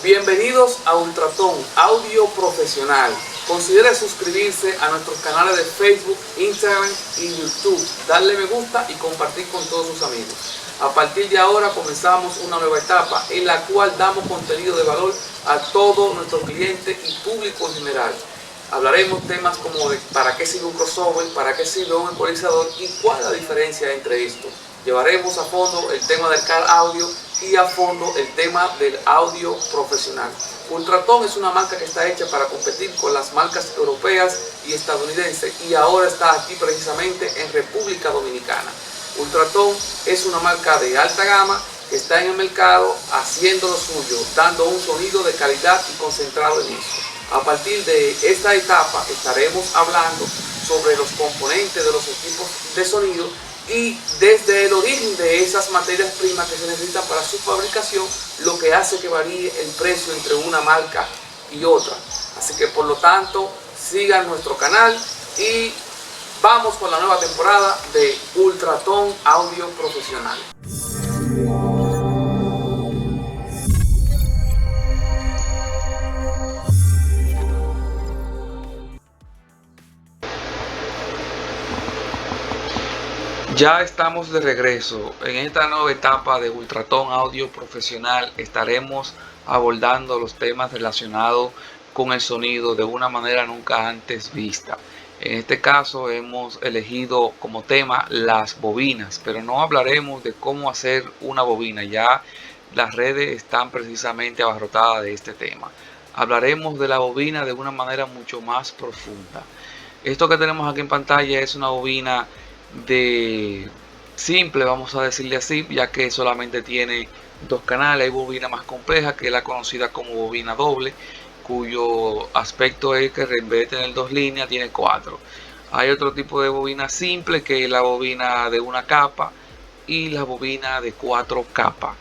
Bienvenidos a Ultraton Audio Profesional. Considere suscribirse a nuestros canales de Facebook, Instagram y YouTube, darle me gusta y compartir con todos sus amigos. A partir de ahora comenzamos una nueva etapa en la cual damos contenido de valor a todos nuestros clientes y público en general. Hablaremos temas como de para qué sirve un crossover, para qué sirve un ecualizador y cuál es la diferencia entre estos. Llevaremos a fondo el tema del car audio y a fondo el tema del audio profesional. Ultraton es una marca que está hecha para competir con las marcas europeas y estadounidenses y ahora está aquí precisamente en República Dominicana. Ultraton es una marca de alta gama que está en el mercado haciendo lo suyo, dando un sonido de calidad y concentrado en eso. A partir de esta etapa estaremos hablando sobre los componentes de los equipos de sonido y desde el origen de esas materias primas que se necesitan para su fabricación, lo que hace que varíe el precio entre una marca y otra. Así que por lo tanto, sigan nuestro canal y vamos con la nueva temporada de Ultraton Audio Profesional. Ya estamos de regreso. En esta nueva etapa de Ultraton Audio Profesional estaremos abordando los temas relacionados con el sonido de una manera nunca antes vista. En este caso hemos elegido como tema las bobinas, pero no hablaremos de cómo hacer una bobina. Ya las redes están precisamente abarrotadas de este tema. Hablaremos de la bobina de una manera mucho más profunda. Esto que tenemos aquí en pantalla es una bobina de simple, vamos a decirle así, ya que solamente tiene dos canales. Hay bobina más compleja, que es la conocida como bobina doble, cuyo aspecto es que en vez de tener dos líneas tiene cuatro. Hay otro tipo de bobina simple, que es la bobina de una capa y la bobina de cuatro capas.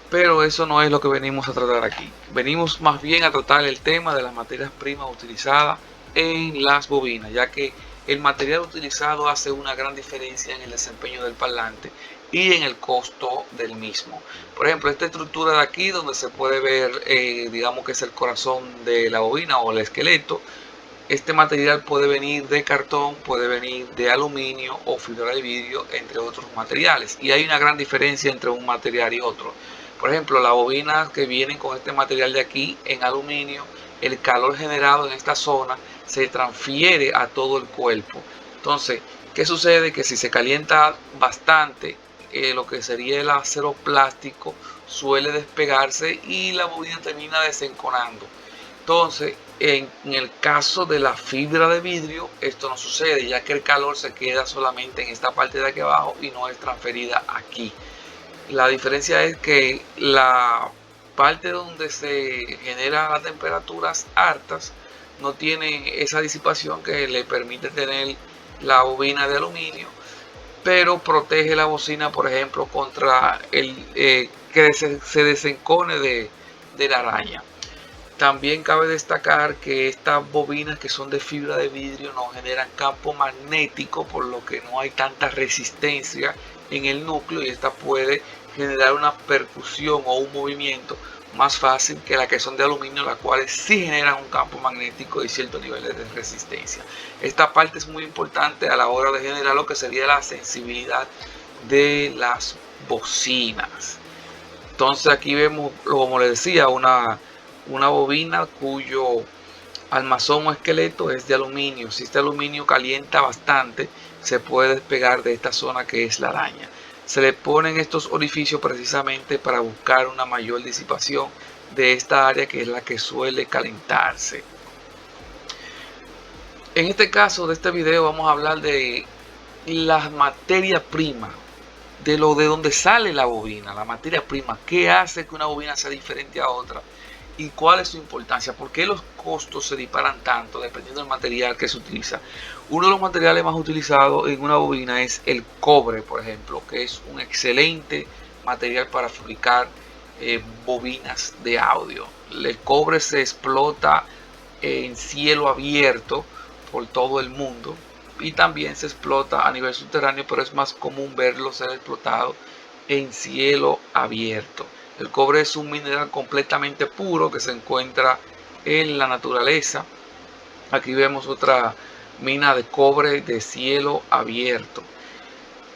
Pero eso no es lo que venimos a tratar aquí. Venimos más bien a tratar el tema de las materias primas utilizadas en las bobinas, ya que el material utilizado hace una gran diferencia en el desempeño del parlante y en el costo del mismo. Por ejemplo, esta estructura de aquí, donde se puede ver, digamos que es el corazón de la bobina o el esqueleto. Este material puede venir de cartón, puede venir de aluminio o fibra de vidrio, entre otros materiales. Y hay una gran diferencia entre un material y otro. Por ejemplo, las bobinas que vienen con este material de aquí en aluminio, el calor generado en esta zona se transfiere a todo el cuerpo. Entonces, ¿qué sucede? Que si se calienta bastante, lo que sería el acero plástico suele despegarse y la bobina termina desenconando. Entonces, en el caso de la fibra de vidrio, esto no sucede, ya que el calor se queda solamente en esta parte de aquí abajo y no es transferida aquí. La diferencia es que la parte donde se generan las temperaturas altas no tiene esa disipación que le permite tener la bobina de aluminio, pero protege la bocina, por ejemplo, contra el que se desencone de la araña. También cabe destacar que estas bobinas que son de fibra de vidrio no generan campo magnético, por lo que no hay tanta resistencia en el núcleo y esta puede generar una percusión o un movimiento más fácil que las que son de aluminio, las cuales sí generan un campo magnético y ciertos niveles de resistencia. Esta parte es muy importante a la hora de generar lo que sería la sensibilidad de las bocinas. Entonces aquí vemos, como les decía, una bobina cuyo armazón o esqueleto es de aluminio. Si este aluminio calienta bastante, se puede despegar de esta zona que es la araña. Se le ponen estos orificios precisamente para buscar una mayor disipación de esta área, que es la que suele calentarse. En este caso de este video vamos a hablar de las materias primas, de donde sale la bobina, la materia prima, qué hace que una bobina sea diferente a otra y cuál es su importancia, por qué los costos se disparan tanto dependiendo del material que se utiliza. Uno de los materiales más utilizados en una bobina es el cobre, por ejemplo, que es un excelente material para fabricar bobinas de audio. El cobre se explota en cielo abierto por todo el mundo y también se explota a nivel subterráneo, pero es más común verlo ser explotado en cielo abierto. El cobre es un mineral completamente puro que se encuentra en la naturaleza. Aquí vemos otra mina de cobre de cielo abierto.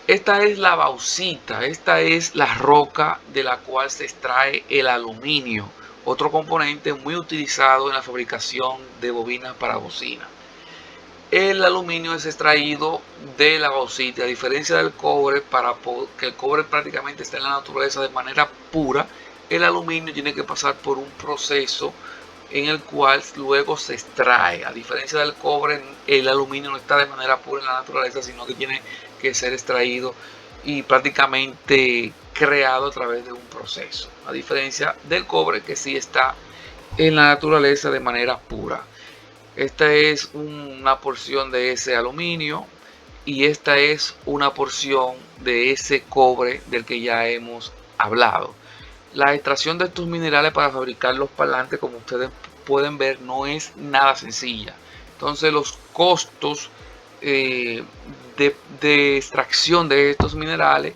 Esta es la bauxita, esta es la roca de la cual se extrae el aluminio, otro componente muy utilizado en la fabricación de bobinas para bocina. El aluminio es extraído de la bauxita, a diferencia del cobre, para que el cobre prácticamente está en la naturaleza de manera pura. El aluminio tiene que pasar por un proceso en el cual luego se extrae. A diferencia del cobre, el aluminio no está de manera pura en la naturaleza, sino que tiene que ser extraído y prácticamente creado a través de un proceso. A diferencia del cobre, que sí está en la naturaleza de manera pura. Esta es una porción de ese aluminio y esta es una porción de ese cobre del que ya hemos hablado. La extracción de estos minerales para fabricar los parlantes, como ustedes pueden ver, no es nada sencilla. Entonces los costos de extracción de estos minerales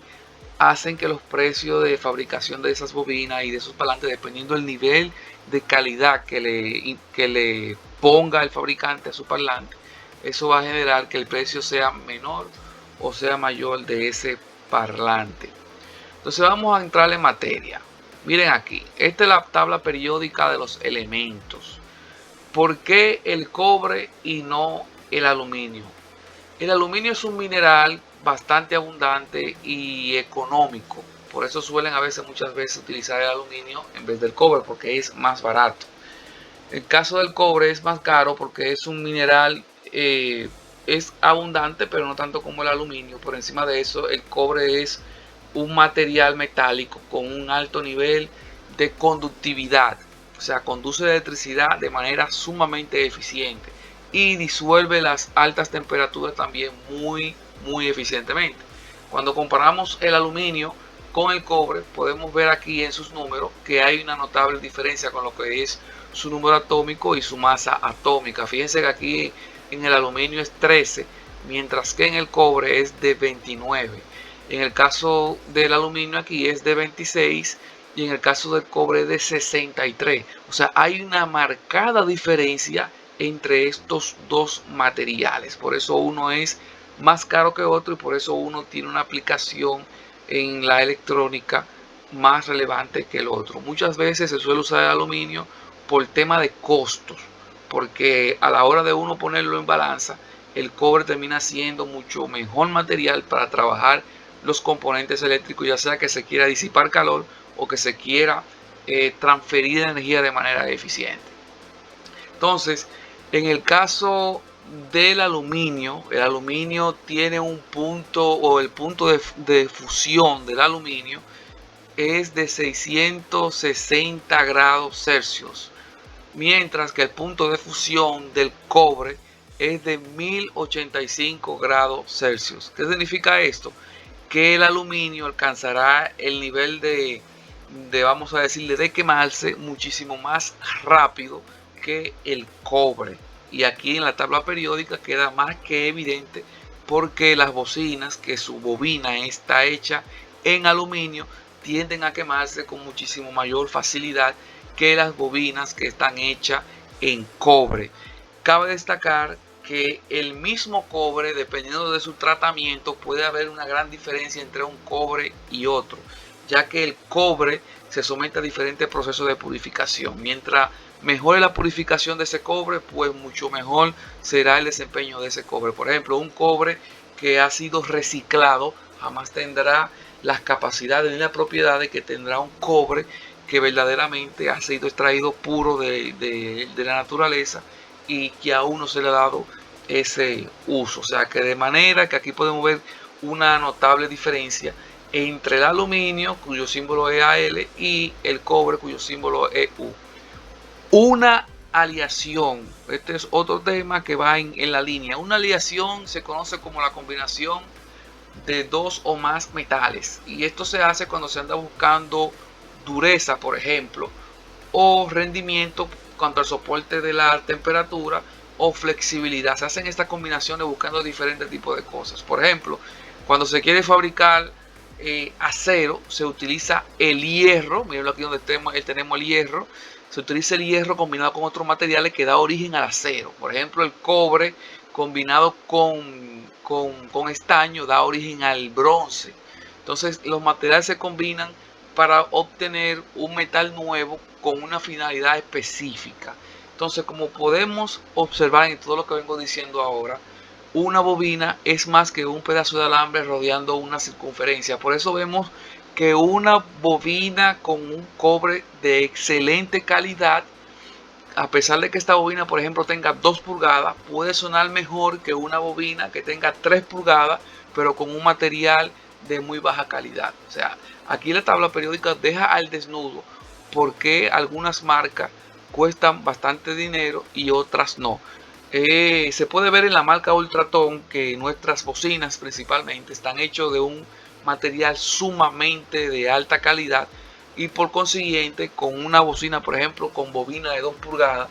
hacen que los precios de fabricación de esas bobinas y de esos parlantes, dependiendo del nivel de calidad que le ponga el fabricante a su parlante, eso va a generar que el precio sea menor o sea mayor de ese parlante. Entonces vamos a entrar en materia. Miren aquí, esta es la tabla periódica de los elementos. ¿Por qué el cobre y no el aluminio? El aluminio es un mineral bastante abundante y económico. Por eso suelen muchas veces utilizar el aluminio en vez del cobre, porque es más barato. El caso del cobre es más caro porque es un mineral, es abundante, pero no tanto como el aluminio. Por encima de eso, el cobre es un material metálico con un alto nivel de conductividad. O sea, conduce la electricidad de manera sumamente eficiente y disuelve las altas temperaturas también muy eficientemente. Cuando comparamos el aluminio con el cobre, podemos ver aquí en sus números que hay una notable diferencia con lo que es su número atómico y su masa atómica. Fíjense que aquí en el aluminio es 13, mientras que en el cobre es de 29. En el caso del aluminio aquí es de 26 y en el caso del cobre de 63. O sea, hay una marcada diferencia entre estos dos materiales. Por eso uno es más caro que otro y por eso uno tiene una aplicación en la electrónica más relevante que el otro. Muchas veces se suele usar el aluminio por tema de costos, porque a la hora de uno ponerlo en balanza, el cobre termina siendo mucho mejor material para trabajar los componentes eléctricos, ya sea que se quiera disipar calor o que se quiera transferir energía de manera eficiente. Entonces, en el caso del aluminio, el aluminio tiene un punto, o el punto de fusión del aluminio es de 660 grados Celsius, mientras que el punto de fusión del cobre es de 1085 grados Celsius. ¿Qué significa esto? Que el aluminio alcanzará el nivel de vamos a decirle, de quemarse muchísimo más rápido que el cobre. Y aquí en la tabla periódica queda más que evidente porque las bocinas, que su bobina está hecha en aluminio, tienden a quemarse con muchísimo mayor facilidad que las bobinas que están hechas en cobre. Cabe destacar que el mismo cobre, dependiendo de su tratamiento, puede haber una gran diferencia entre un cobre y otro, ya que el cobre se somete a diferentes procesos de purificación. Mientras mejore la purificación de ese cobre, pues mucho mejor será el desempeño de ese cobre. Por ejemplo, un cobre que ha sido reciclado jamás tendrá las capacidades ni las propiedades que tendrá un cobre que verdaderamente ha sido extraído puro de la naturaleza y que aún no se le ha dado ese uso. O sea que de manera que aquí podemos ver una notable diferencia entre el aluminio, cuyo símbolo es Al, y el cobre, cuyo símbolo es U. Una aleación, este es otro tema que va en la línea. Una aleación se conoce como la combinación de dos o más metales, y esto se hace cuando se anda buscando dureza, por ejemplo, o rendimiento contra el soporte de la temperatura, o flexibilidad. Se hacen estas combinaciones buscando diferentes tipos de cosas. Por ejemplo, cuando se quiere fabricar acero, se utiliza el hierro. Miren aquí donde tenemos el hierro. Se utiliza el hierro combinado con otros materiales que da origen al acero. Por ejemplo, el cobre combinado con estaño da origen al bronce. Entonces los materiales se combinan para obtener un metal nuevo con una finalidad específica. Entonces, como podemos observar en todo lo que vengo diciendo ahora, una bobina es más que un pedazo de alambre rodeando una circunferencia. Por eso vemos que una bobina con un cobre de excelente calidad, a pesar de que esta bobina, por ejemplo, tenga 2 pulgadas, puede sonar mejor que una bobina que tenga 3 pulgadas, pero con un material de muy baja calidad. O sea, aquí la tabla periódica deja al desnudo por qué algunas marcas cuestan bastante dinero y otras no. Se puede ver en la marca Ultratone que nuestras bocinas principalmente están hechas de un material sumamente de alta calidad, y por consiguiente con una bocina, por ejemplo, con bobina de 2 pulgadas,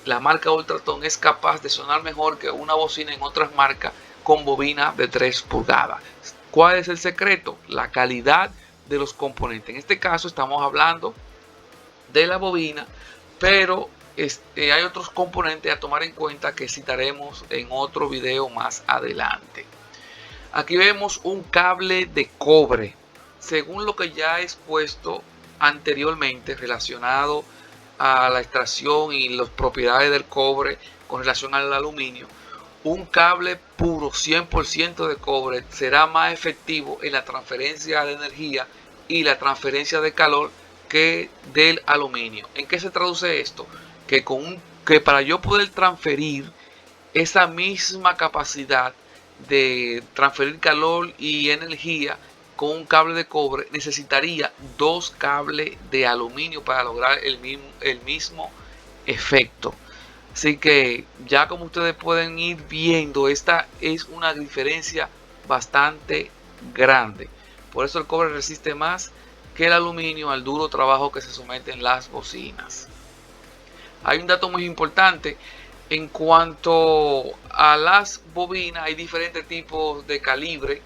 la marca Ultratone es capaz de sonar mejor que una bocina en otras marcas con bobina de 3 pulgadas. ¿Cuál es el secreto? La calidad de los componentes. En este caso estamos hablando de la bobina, pero hay otros componentes a tomar en cuenta que citaremos en otro video más adelante. Aquí vemos un cable de cobre. Según lo que ya he expuesto anteriormente relacionado a la extracción y las propiedades del cobre con relación al aluminio, un cable puro 100% de cobre será más efectivo en la transferencia de energía y la transferencia de calor que del aluminio. ¿En qué se traduce esto? Que para yo poder transferir esa misma capacidad de transferir calor y energía con un cable de cobre, necesitaría 2 cables de aluminio para lograr el mismo efecto. Así que ya como ustedes pueden ir viendo, esta es una diferencia bastante grande. Por eso el cobre resiste más que el aluminio al duro trabajo que se someten las bocinas. Hay un dato muy importante en cuanto a las bobinas. Hay diferentes tipos de calibre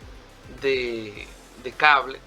de cable.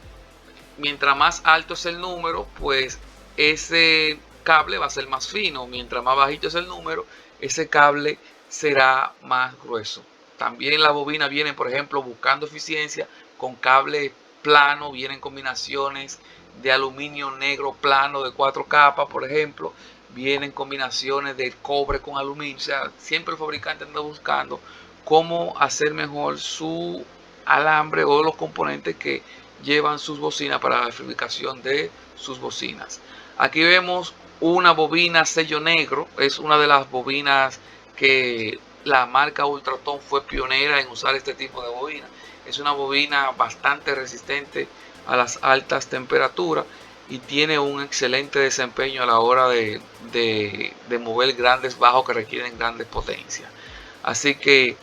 Mientras más alto es el número, pues ese cable va a ser más fino. Mientras más bajito es el número, ese cable será más grueso. También la bobina viene, por ejemplo, buscando eficiencia con cable plano. Vienen combinaciones de aluminio negro plano de 4 capas, por ejemplo. Vienen combinaciones de cobre con aluminio. O sea, siempre el fabricante anda buscando cómo hacer mejor su alambre o los componentes que llevan sus bocinas para la fabricación de sus bocinas. Aquí vemos una bobina sello negro. Es una de las bobinas que la marca Ultratone fue pionera en usar este tipo de bobina. Es una bobina bastante resistente a las altas temperaturas y tiene un excelente desempeño a la hora de mover grandes bajos que requieren grandes potencias. Así que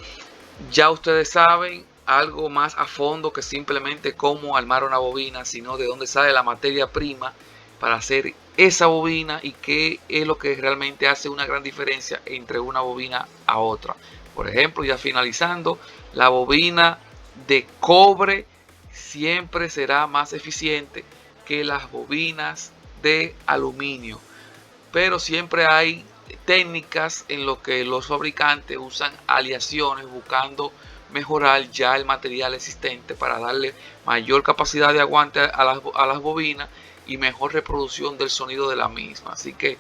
ya ustedes saben algo más a fondo que simplemente cómo armar una bobina, sino de dónde sale la materia prima para hacer esa bobina y qué es lo que realmente hace una gran diferencia entre una bobina a otra. Por ejemplo, ya finalizando, la bobina de cobre siempre será más eficiente que las bobinas de aluminio, pero siempre hay técnicas en lo que los fabricantes usan aleaciones buscando mejorar ya el material existente para darle mayor capacidad de aguante a las bobinas y mejor reproducción del sonido de la misma. Así que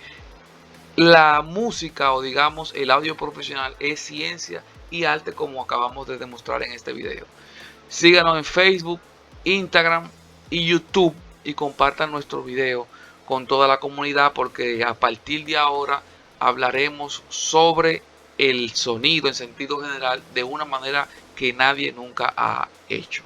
la música, o digamos el audio profesional, es ciencia y arte, como acabamos de demostrar en este video. Síganos en Facebook, Instagram y YouTube y compartan nuestro video con toda la comunidad, porque a partir de ahora hablaremos sobre el sonido en sentido general de una manera que nadie nunca ha hecho.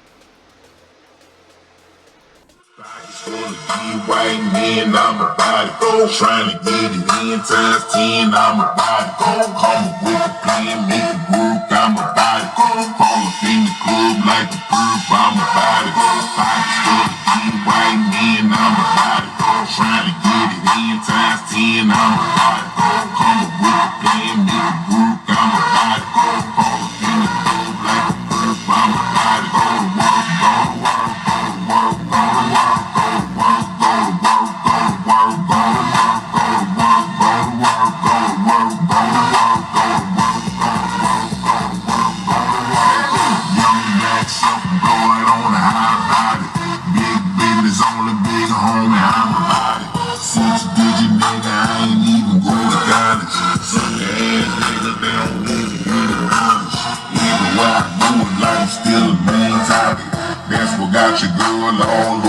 only big homie, I'm about it. 6-digit nigga, I ain't even go to college. Suck ass nigga, they don't want to hear the honest. Everywhere I go in life, still a main topic. That's what got your girl all